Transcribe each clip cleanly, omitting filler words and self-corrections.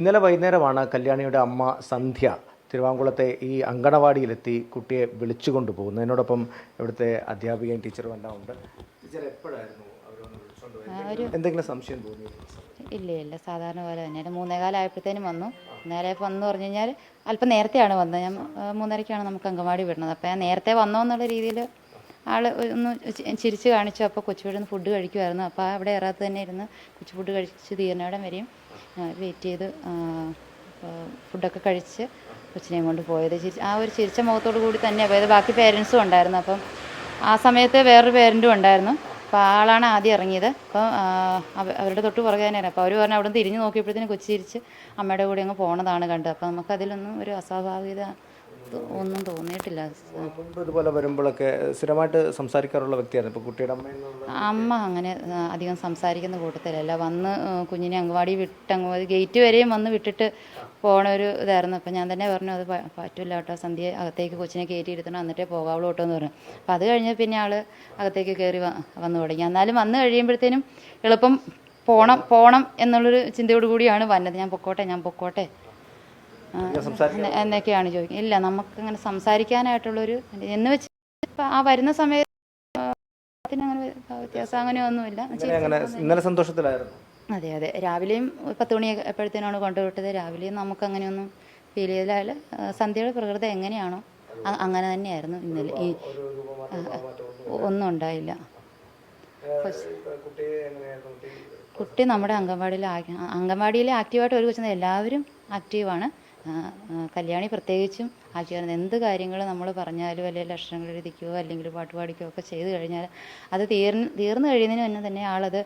ഇന്നലെ വൈകുന്നേരമാണ് കല്യാണിയുടെ അമ്മ സന്ധ്യ തിരുവാങ്കുളത്തെ ഈ അങ്കണവാടിയിലെത്തി കുട്ടിയെ വിളിച്ചുകൊണ്ട് പോകുന്നത്. എന്നോടൊപ്പം ഇവിടുത്തെ അധ്യാപികയും ടീച്ചറും എല്ലാം ഉണ്ട്. ടീച്ചർ എപ്പോഴായിരുന്നു അവരൊന്ന് വിളിച്ചുകൊണ്ട് പോയത്? എന്തെങ്കിലും സംശയം തോന്നിയോ? ഇല്ല, സാധാരണ പോലെ തന്നെ. 3:15 ആയപ്പോഴത്തേനും വന്നു. നേരെ വന്നു പറഞ്ഞു കഴിഞ്ഞാൽ അല്പം നേരത്തെയാണ് വന്നത്. ഞാൻ 3:30ക്കാണ് നമുക്ക് അങ്കമാടി വിടുന്നത്. അപ്പോൾ ഞാൻ നേരത്തെ വന്നോ എന്നുള്ള രീതിയിൽ ആൾ ഒന്ന് ചിരിച്ച് കാണിച്ചു. അപ്പോൾ കൊച്ചുവീടുന്ന് ഫുഡ് കഴിക്കുമായിരുന്നു. അപ്പോൾ അവിടെ ഇറത്ത് തന്നെ ഇരുന്ന് കൊച്ചു ഫുഡ് കഴിച്ച് തീർന്നവിടം വരെയും വെയിറ്റ് ചെയ്ത് ഫുഡൊക്കെ കഴിച്ച് കൊച്ചിനെയും കൊണ്ട് പോയത്. ആ ഒരു ചിരിച്ച മുഖത്തോടു കൂടി തന്നെയാണ് പോയത്. ബാക്കി പേരൻസും ഉണ്ടായിരുന്നു. അപ്പം ആ സമയത്ത് വേറൊരു പേരൻറ്റും ഉണ്ടായിരുന്നു. അപ്പോൾ ആളാണ് ആദ്യം ഇറങ്ങിയത്. അപ്പോൾ അവരുടെ തൊട്ട് പുറകെ തന്നെയാണ്. അപ്പോൾ അവർ പറഞ്ഞു അവിടെ നിന്ന് തിരിഞ്ഞ് നോക്കിയപ്പോഴത്തേനും കൊച്ചി ചിരിച്ച് അമ്മയുടെ കൂടെ അങ്ങ് പോണതാണ് കണ്ടത്. അപ്പോൾ നമുക്കതിലൊന്നും ഒരു അസ്വാഭാവികത ഒന്നും തോന്നിയിട്ടില്ല. ഇതുപോലെ വരുമ്പോഴൊക്കെ സ്ഥിരമായിട്ട് സംസാരിക്കാറുള്ള വ്യക്തിയാണ് ഇപ്പോൾ കുട്ടിയുടെ അമ്മ അങ്ങനെ അധികം സംസാരിക്കുന്ന കൂട്ടത്തിലല്ല. വന്ന് കുഞ്ഞിനെ അംഗൻവാടി വിട്ട് ഗേറ്റ് വരെയും വന്ന് വിട്ടിട്ട് പോണ ഒരു ഇതായിരുന്നു. അപ്പം ഞാൻ തന്നെ പറഞ്ഞു അത് പറ്റില്ല കേട്ടോ, സന്ധ്യ അകത്തേക്ക് കൊച്ചിനെ കയറ്റി ഇരുത്തണം, എന്നിട്ടേ പോകാവുള്ളൂ കേട്ടോ എന്ന് പറഞ്ഞു. അപ്പോൾ അത് കഴിഞ്ഞ് പിന്നെ ആൾ അകത്തേക്ക് കയറി വന്നു തുടങ്ങി. എന്നാലും വന്നു കഴിയുമ്പോഴത്തേനും എളുപ്പം പോണം എന്നുള്ളൊരു ചിന്തയോട് കൂടിയാണ് വന്നത്. ഞാൻ പൊക്കോട്ടെ എന്നൊക്കെയാണ് ചോദിക്കുന്നത്. ഇല്ല, നമുക്കങ്ങനെ സംസാരിക്കാനായിട്ടുള്ളൊരു എന്ന് വെച്ച് ആ വരുന്ന സമയത്ത് അങ്ങനെ വ്യത്യാസം അങ്ങനെയൊന്നുമില്ല. ഇന്നലെ സന്തോഷത്തിലായിരുന്നു. അതെ, രാവിലെയും 10 മണി എപ്പോഴത്തേനാണ് കൊണ്ടുവിട്ടത്. രാവിലെയും നമുക്കങ്ങനെയൊന്നും ഫീൽ ചെയ്താൽ സന്ധ്യയുടെ പ്രകൃതി എങ്ങനെയാണോ അങ്ങനെ തന്നെയായിരുന്നു ഇന്നലെ. ഈ ഒന്നും ഉണ്ടായില്ല. കുട്ടി നമ്മുടെ അംഗൻവാടിയിലെ ആക്റ്റീവായിട്ട് ഒരു കൊച്ചുന്നത് എല്ലാവരും ആക്റ്റീവാണ്. കല്യാണി പ്രത്യേകിച്ചും ആക്റ്റീവാണ്. എന്ത് കാര്യങ്ങൾ നമ്മൾ പറഞ്ഞാലും അല്ലെങ്കിൽ അക്ഷരങ്ങൾ എഴുതിക്കുകയോ അല്ലെങ്കിൽ പാട്ട് പാടിക്കുകയോ ഒക്കെ ചെയ്ത് കഴിഞ്ഞാൽ അത് തീർന്നു കഴിയുന്നതിന് മുന്നേ തന്നെ ആളത്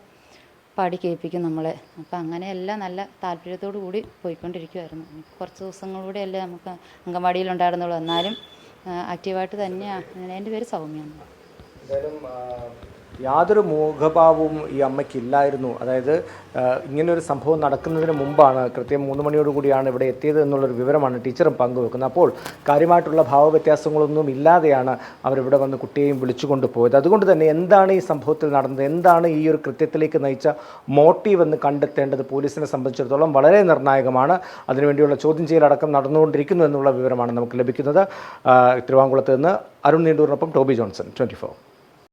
പാടി കേൾപ്പിക്കും നമ്മളെ. അപ്പം അങ്ങനെയെല്ലാം നല്ല താല്പര്യത്തോടു കൂടി പോയിക്കൊണ്ടിരിക്കുമായിരുന്നു. കുറച്ച് ദിവസങ്ങളിലൂടെയല്ലേ നമുക്ക് അംഗൻവാടിയിലുണ്ടായിരുന്നുള്ളൂ. എന്നാലും ആക്റ്റീവായിട്ട് തന്നെയാണ്. എൻ്റെ പേര് സൗമ്യാണ്. യാതൊരു മുഖഭാവവും ഈ അമ്മയ്ക്കില്ലായിരുന്നു. അതായത് ഇങ്ങനൊരു സംഭവം നടക്കുന്നതിന് മുമ്പാണ്, കൃത്യം 3 മണിയോടുകൂടിയാണ് ഇവിടെ എത്തിയത് എന്നുള്ളൊരു വിവരമാണ് ടീച്ചറും പങ്കുവെക്കുന്നത്. അപ്പോൾ കാര്യമായിട്ടുള്ള ഭാവവ്യത്യാസങ്ങളൊന്നും ഇല്ലാതെയാണ് അവരിവിടെ വന്ന് കുട്ടിയെയും വിളിച്ചുകൊണ്ട് പോയത്. അതുകൊണ്ട് തന്നെ എന്താണ് ഈ സംഭവത്തിൽ നടന്നത്, എന്താണ് ഈ ഒരു കൃത്യത്തിലേക്ക് നയിച്ച മോട്ടീവ് എന്ന് കണ്ടെത്തേണ്ടത് പോലീസിനെ സംബന്ധിച്ചിടത്തോളം വളരെ നിർണായകമാണ്. അതിനുവേണ്ടിയുള്ള ചോദ്യം ചെയ്യലടക്കം നടന്നുകൊണ്ടിരിക്കുന്നു എന്നുള്ള വിവരമാണ് നമുക്ക് ലഭിക്കുന്നത്. തിരുവാങ്കുളത്ത് നിന്ന് അരുൺ നീണ്ടൂരിനൊപ്പം ടോബി ജോൺസൺ, 24.